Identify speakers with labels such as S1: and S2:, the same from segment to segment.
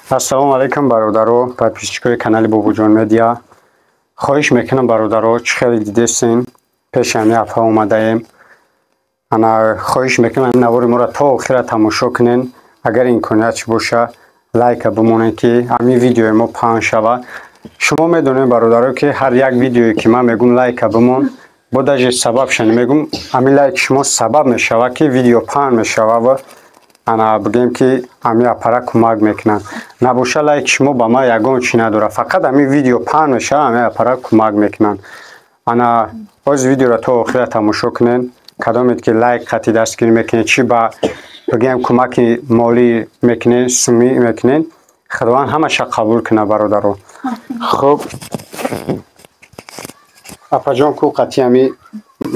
S1: ассалому алайкум бародаро, подписчикои канали Бобоҷон медиа. хоҳиш мекунам бародаро, чӣ хеле дидестин, пеши ҳамин ҳафта омадаем. ана хоҳиш мекунам ин навори моро то охира тамошо кунен. агар имконият боша лайка бимонед ки ҳамин видеои мо паҳн шава. шумо медонед бародаро ки ҳар як видеое ки ман мегум лайка бимон, бо даже сабаб шани мегум ҳамин лайки шумо сабаб мешава ки видео паҳн мешава ва ана бигем ки ҳамин аппара кӯмак мекунад. набоша лайки шумо ба ман ягон чӣ надорад, фақат ҳамин видео паҳн мешава, ҳамин аппара кӯмак мекунад. ана боз видеоро то охира тамошо кунед. кадомед ки лайк хати дастгирӣ мекунед, чӣ ба бигем кӯмаки молӣ мекунед, сумӣ мекунед, худованд ҳамаша қабул кунад бародаро. хуб апаҷон ку қати ҳамин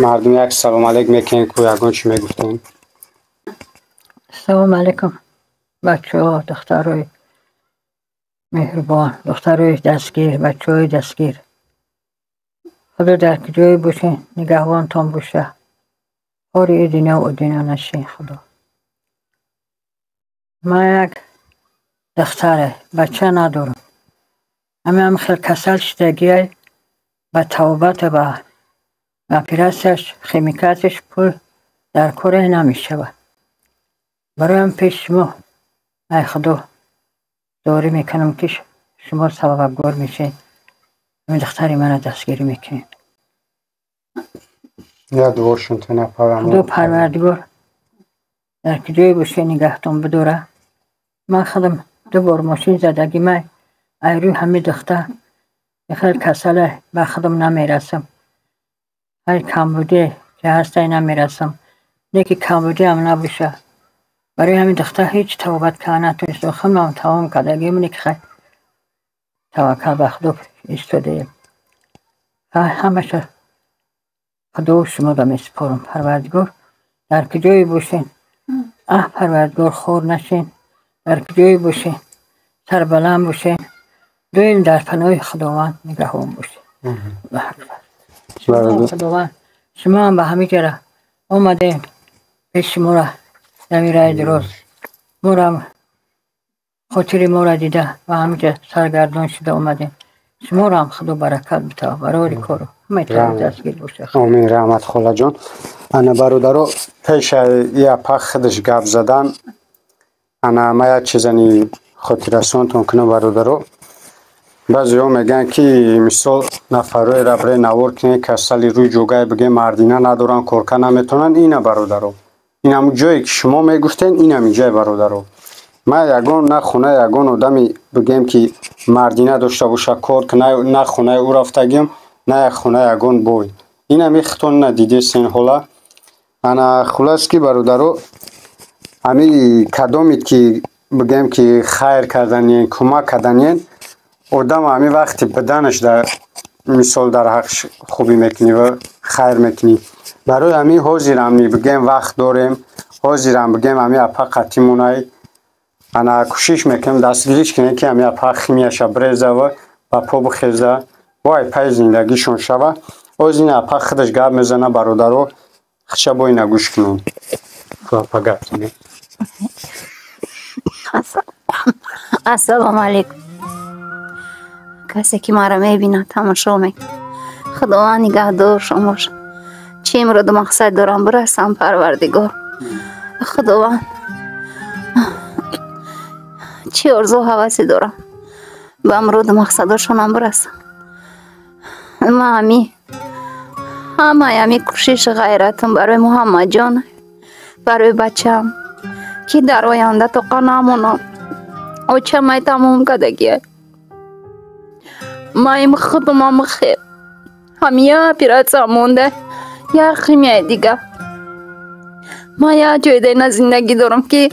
S1: мардум як салом алейк мекунед ку ягон чӣ мегуфтем.
S2: السلام علیکم بچه ها، دخترای مهربان، دخترای دستگیر، بچه های دستگیر، خدا در کجای باشین نگهبانتان باشه، کاری دنیا و دنیا نشین. خدا من یک دختره بچه ندارم، هم خیلی کسل شدگیه به توبت به اپیراسیش خیمیکاتش پول در کاره نمیشه. برایم پیش شما ای خدا داری میکنم که شما سببگار میشین، این دختری من دستگیری میکنین.
S1: یا دوشون تو نپرم
S2: خدا پروردگار در کجای باشه نگهتون بداره. من خودم 2 بار ماشین زدگی من ای روی همه دختر خیلی کسله به خودم نمیرسم، ای کمبودی که هسته نمیرسم، نیکی کمبودی هم نباشه. برای همین دختر هیچ توبت که نتونست و خودم تمام کردگی منی که خیلی توکل به خدا ایستاده. همشه خدا و شما را میسپارم. پروردگار در کجایی باشین پروردگار خور نشین، در کجایی باشین سربلند باشین، دویم در پناه خداوند نگهبان باشین. خداوند شما هم به همه جره آمدین پیش شما را نمیره درست مورم خاطر ما را دیده و همینجا سرگردان شده اومدیم. شما را هم خدا برکت بده برای کارو میتونه دستگیر باشه.
S1: آمین. رحمت خاله جان. انا برادرو پیش یه پخ خودش گپ زدن، انا ما یک چیزانی خاطرسانتون کنم برادرو. بعضی ها میگن که مثال نفرای را برای نوار کنه کسلی روی جوگای بگه مردینه ندارن کارکه نمیتونن. اینه برادرو، این همون جایی که شما میگفتین این همین جای برادرو. من یگان نه خونه یگان آدمی بگیم که مردینه داشته باشه کار که نه خونه او رفتگیم نه خونه یگان بوی. این همی خطون ندیده سین حالا. انا خلاص که برادرو همی کدامید که بگیم که خیر کردنین کمک کردنین آدم همی وقتی بدنش در مثال در حقش خوبی میکنی و خیر میکنی. برای همی حاضرم بگیم وقت داریم، حاضرم بگیم همی اپا قطی مونای انا کوشش میکنم دستگیریش کنه که همی اپا خیمیش بریزه و پا بخیزه وای پای زندگیشون شوه. از این اپا خودش گپ میزنه برادرو، خدشه بای نگوش کنون اپا گپ زنه.
S3: السلام علیکم. کسی که ما را میبینه تماشا میکنه خداوند نگهدار شما باشه. چی امرو مقصد دارم برسم پروردگار خداوند، چی آرزو هوسی دارم به امرو مقصدشونم برسم. من همه کوشش غیرتم برای محمد جان، برای بچم که در آینده تو قنامونم او چه می تموم کدگیه. من خودم خیلی همه پیراتم مونده یا خیمیه دیگه. ما یا جای دینا زندگی دارم که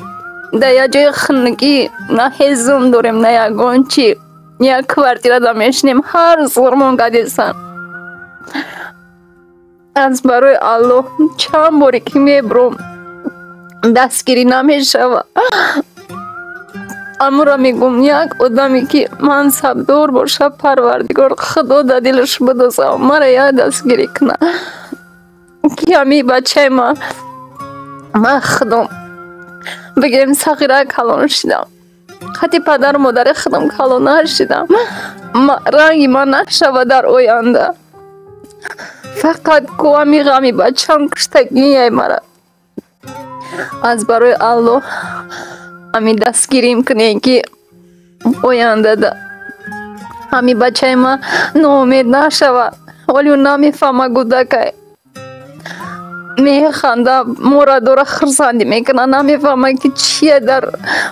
S3: در یا جای خنگی نه هزم داریم نه یا گونچی یا کوارتیره دمیشنیم هر زورمون کدیسن. از برای الله چند باری که میبرم دستگیری نمیشه. امورا میگم یک آدمی که منصب دار باشه پروردگار خدا در دلش بدوزه مرا یا دستگیری کنه که همی بچه ما خودم بگیم صغیره کلان شدم خطی پدر و مادر خودم کلو نشدم رنگی من نشوه در آینده فقط کو همی غمی بچم کشتگی مرا از برای الله همی دستگیریم کنه که آینده ده همی بچه ما نومید نشوه ولی اون نمیفهمه گودکه میخنده مورا دور خرسندی میکنه نمیفهمه که چیه در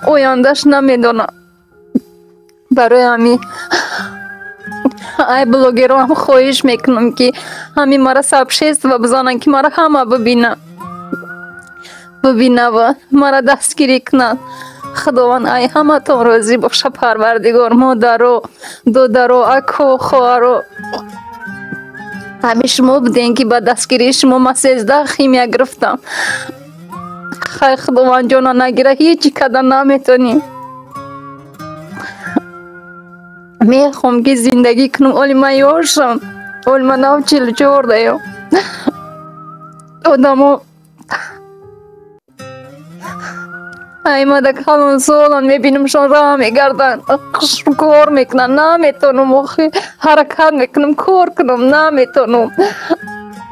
S3: آیندهش نمیدونه برای همی ای بلوگرو هم خواهش میکنم که همی مرا سبشیست و بزنن که مرا همه ببینه و مرا دستگیری کنن خداوند ای همه تون روزی باشه پروردگار مادر و دودر و اکو خواهر و همه شما بودین که با دستگیری شما ما 13 خیمیا گرفتم خیلی خداوند جانا نگیره هیچی کده نمیتونی میخوام که زندگی کنم اولی من یارشم اولی من 44 دیم آدمو ای ما در کلون سالان میبینم شان راه میگردن کار میکنن نمیتونم حرکت میکنم کار کنم نمیتونم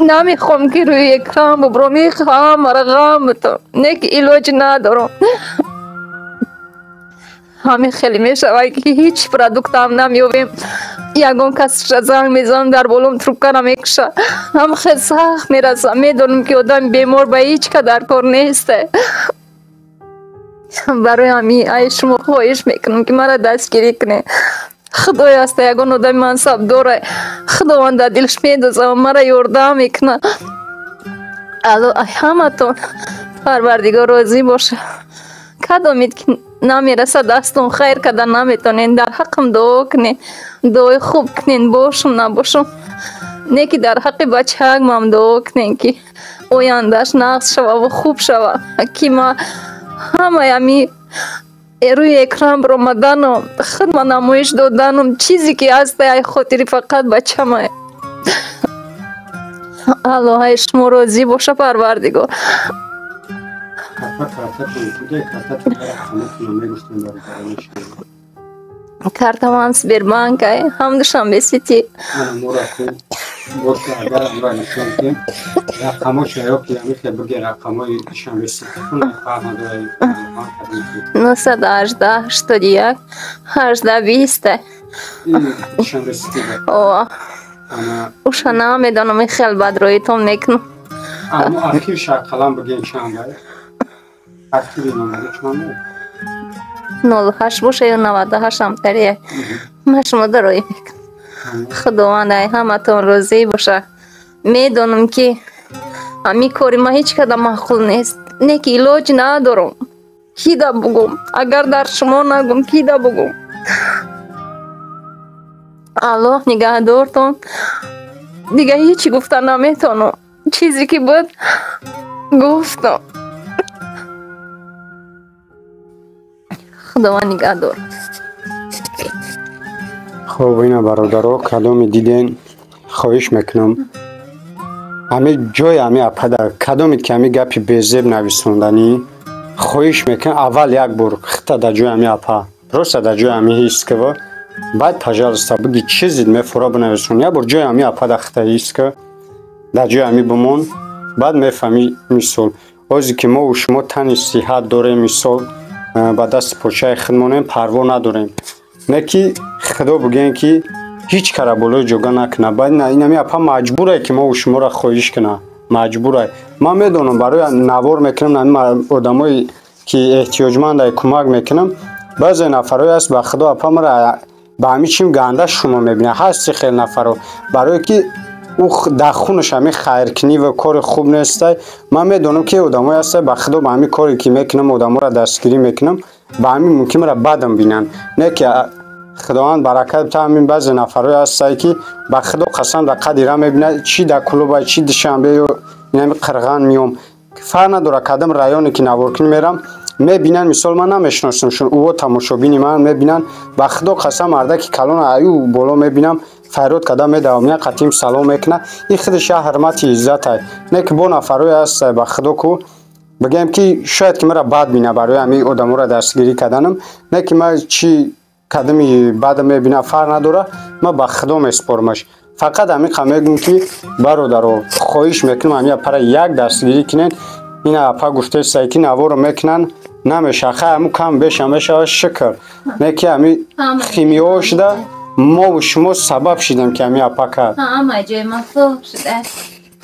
S3: نمیخوام که روی اکرام ببرو میخوام مرا غم بتون نیک علاج ندارم همین خیلی میشوه که هیچ پرادکت هم نمیویم یکون کسش زنگ میزنم در بولم تروکه نمیکشه هم خیلی سخت میرسم میدونم که آدم بیمار به هیچ قدر کار نیسته برای همی ای شما خواهش میکنم که مرا دستگیری کنه خدای است یکون آدم منصب داره خداوند در دلش میدوزه و مرا یارده میکنه الو همه تون پروردگار راضی باشه کدامید که نمیرسه دستون خیر کده نمیتونین در حقم دعا کنین دعای خوب کنین باشم نباشم نیکی در حق بچه هم دعا کنین که آیندهش نقص شوه و خوب شوه که ما همه همی روی اکرام برامدن و خود ما نمایش دادنم چیزی که هست ای خاطری فقط بچه ما الله شما راضی باشه پروردگار کارتم هم سبیربانک های هم دوشنبه سیتی
S1: باشه اگر امرا نشون که رقماش یا که همیشه بگه رقمای شنبه سیتی کنه فهم داره
S3: 918 81 18 20
S1: شنبه سیتی
S3: اوه اوشا نمیدانم خیلی بد رویتون میکنم
S1: اما آخیر شرقلم بگین چند باید آخیر نمره چند
S3: 08 باشه یا 98 هم تریه من شما در روی میکنم خداوند ای همه تون راضی باشه میدونم که همی کاری ما هیچ کدام معقول نیست نیک علاج ندارم کی دا بگم اگر در شما نگم کی دا بگم الله نگهدارتون دیگه هیچی گفتن نمیتونم چیزی که بود گفتم خداوند نگهدار
S1: خب اینا برادرها کدام دیدین خواهش میکنم همه جای همه پدر کدامید که همه گپی بیزیب نویسوندنی خواهش میکنم اول یک بار خطا در جای همه اپا درسته در جای همه هیست که بعد پجالستا بگی چیزید میفورا بنویسون یک بار جای همه اپا در خطا هیست که در جای همه بمون بعد میفهمی میسول اوزی که ما و شما تنی صحت داره میسول با دست پوچه خودمونیم پروا نداریم نکی خدا بگین که هیچ کار بالای جوگا نکنه باید نه اینمی اپا مجبوره که ما و شما را خواهش کنه مجبوره ما میدونم برای نوار میکنم آدمایی که احتیاجمند کمک میکنم بعضی نفرای هست به خدا اپا مرا به همین چیم گنده شما میبینه هستی خیلی نفرو برای که او در خونش همین خیرکنی و کار خوب نیسته من میدونم که آدمایی هست به خدا به همین کاری که میکنم آدما را دستگیری میکنم به همین ممکن مرا بدم بینن نه که خداوند برکت بده همین بعضی نفرای هست که به خدا قسم در قدیره میبینه چی در کلوب چی دوشنبه یا اینم قرغن میام فرق نداره کدام رایانی که نوارکن میرم میبینن مثال من نمیشناسمشون او تماشابین من میبینن به خدا قسم مرده که کلون ایو بالا میبینم فریاد کدام میدوامه قطیم سلام میکنه این خودش حرمت عزت است نه که با نفرای هست به خدا کو بگم که شاید که مرا بد بینه برای همین آدم را دستگیری کردنم، نه که من چی کدامی بعد میبینه فرق نداره، من به خدا میسپارمش. فقط همین میگم که برادر خواهش میکنم همین پر یک دستگیری کنین. این اپا گفته سایکی نوارو میکنن نمیشه، همون کم بشه شکر، نه که همین خیمیه شده ما و شما سبب شدیم که همین اپا کرد.
S3: همه جای من خوب شده،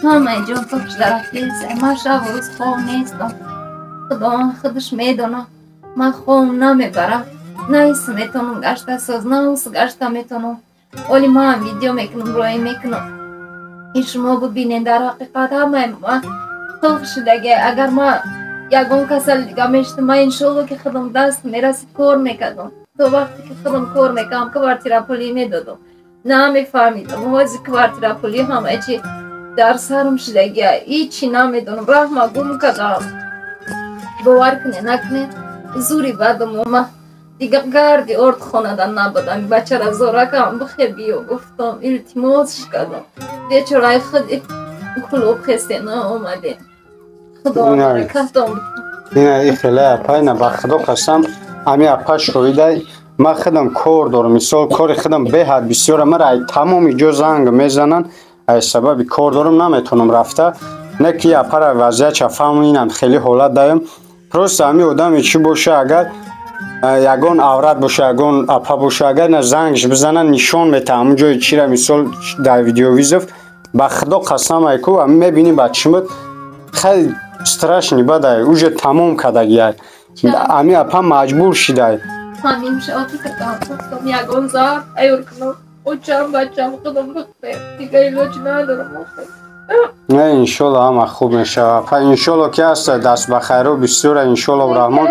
S3: همه جای خوب شده رفیسه. من شب و روز خوب نیستم، خدا خودش میدونه من خوب نمیبرم، نه ایس میتونم گشته ساز، نه اوس گشته میتونم. ولی ما هم ویدیو میکنم روی میکنم این شما ببینین. در حقیقت همه ما خوب شده. اگر ما یکون کسل دیگه میشتم من انشالله که خودم دست میرسید کار میکردم. تو وقتی که خودم کار میکنم کوارتیر پولی میدادم نه میفهمیدم واسه کوارتیر پولی همه چی در سرم شده. هیچی نمیدونم، راه ما گم کردم. باور کنه نکنه زوری بدم ما دیگه گردی ارد خونه در نبودم. بچه را زورکم بخی بیو گفتم التماسش کردم بیچاره خودی کلوب خسته نه اومده. خدا برکتم.
S1: این خیلی اپای نه به خدا قسم همین اپا شویده من خودم کار دارم، مثال کار خودم به حد بسیار مرا تمام جو زنگ میزنن از سبب کار دارم نمیتونم رفته. نه که اپا را وضعیت چفهم اینم خیلی حالت دارم. پروست همین آدم چی باشه اگر یگان عورت باشه یگان اپا باشه اگر نه زنگش بزنن نشان میده همون جای چی را مثال در ویدیو ویزف به خدا قسم ایکو هم میبینی بچه خیلی استرس نباده اوجه تمام کدگیه همین اپا مجبور شده.
S3: همین شاطی کردم یگان زار ایور کنم اوچم بچم خودم بخته دیگه ایلوچ ندارم.
S1: نه انشالله همه خوب میشه. انشالله که هست دست بخیر و بسیار انشالله و رحمان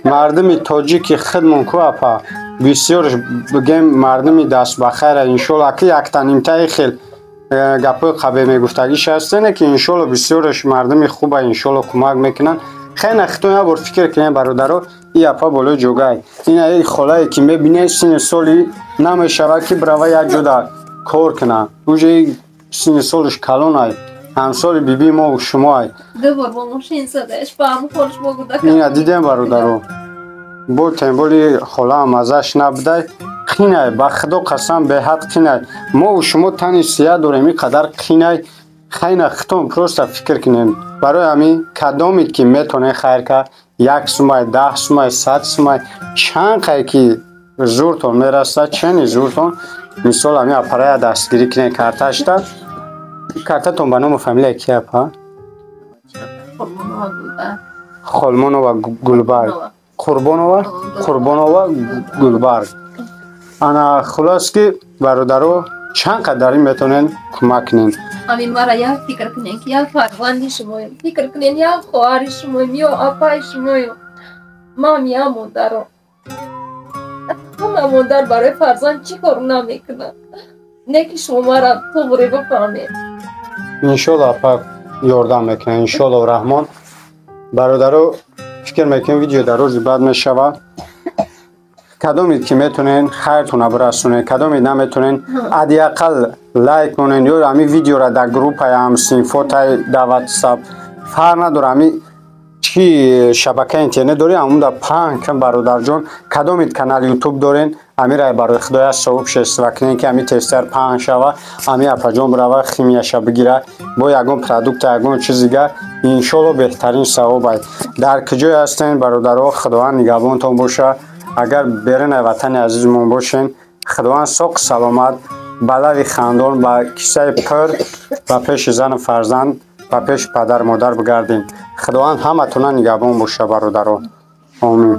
S1: مردم تاجیک خدمون کو اپا بسیارش بگیم مردم دست بخیر انشالله که یک تنیمتای خیل گپای قبه میگفتگیش هسته نه که انشالله بسیارش مردم خوبه انشالله کمک میکنن. خیلی نختون یه بار فکر کنیم برادرها ای اپا بالای جوگای این ای خالایی که میبینه سین سالی نمیشه که برای یک جدا کار کنه اوجه سین سالش کلان های همسال بیبی ما و شما های
S3: دو بار با ماشین زدهش با هم خورش بگوده
S1: این دیدیم برادرها با تنبولی خاله هم ازش نبوده. خینه به خدا قسم به حد خینه ما و شما تنی سیاه داریم این قدر خینه خیلی ختم پروست فکر کنیم برای همین کدامی که میتونه خیر که 1 سومای 10 سومای 100 سومای چند خیلی که زورتون میرسته چنی زورتون مثال همین اپرای دستگیری کنه کارتش داد کارتتون به نام فامیلی کی اپا؟ خلمانو و گلبرگ قربانو و گلبرگ. انا خلاص که برادرو چند قدری میتونین کمک کنین.
S3: همین مرا یا فکر کنین که یا فرزندی شماییم، فکر کنین یا خواهر شماییم یا اپای شماییم. ما یا مادرم همه مادر برای فرزند چی کار نمیکنن نه که شما مرا طوری بفهمید.
S1: انشالله اپا یاردم میکنه انشالله و رحمان. برادرو فکر میکنم ویدیو در روز بعد میشود کدامید که میتونین خیرتون برسونین کدامید نمیتونین حداقل لایک کنین یا همین ویدیو را در گروپ هم صنفات در واتساپ فرق نداره همین چی شبکه اینترنت داری همون در پنگ برادر جان کدامید کانال یوتیوب دارین همین را برای خدای صاحب شست وکنین که همین تستر پنگ شوه همین اپا جان برای خیمیه شب بگیره با یگون پرودوکت یگون چیزیگه انشالله بهترین ثواب در کجای هستین برادرها خداوند نگهبانتون باشه. اگر برین وطن عزیزمون باشین خداوند ساق سلامت بلوی خندان با کیسه پر و پیش زن فرزند و پیش پدر مادر بگردین. خداوند همه تونه نگهبان باشه برادرها. آمین.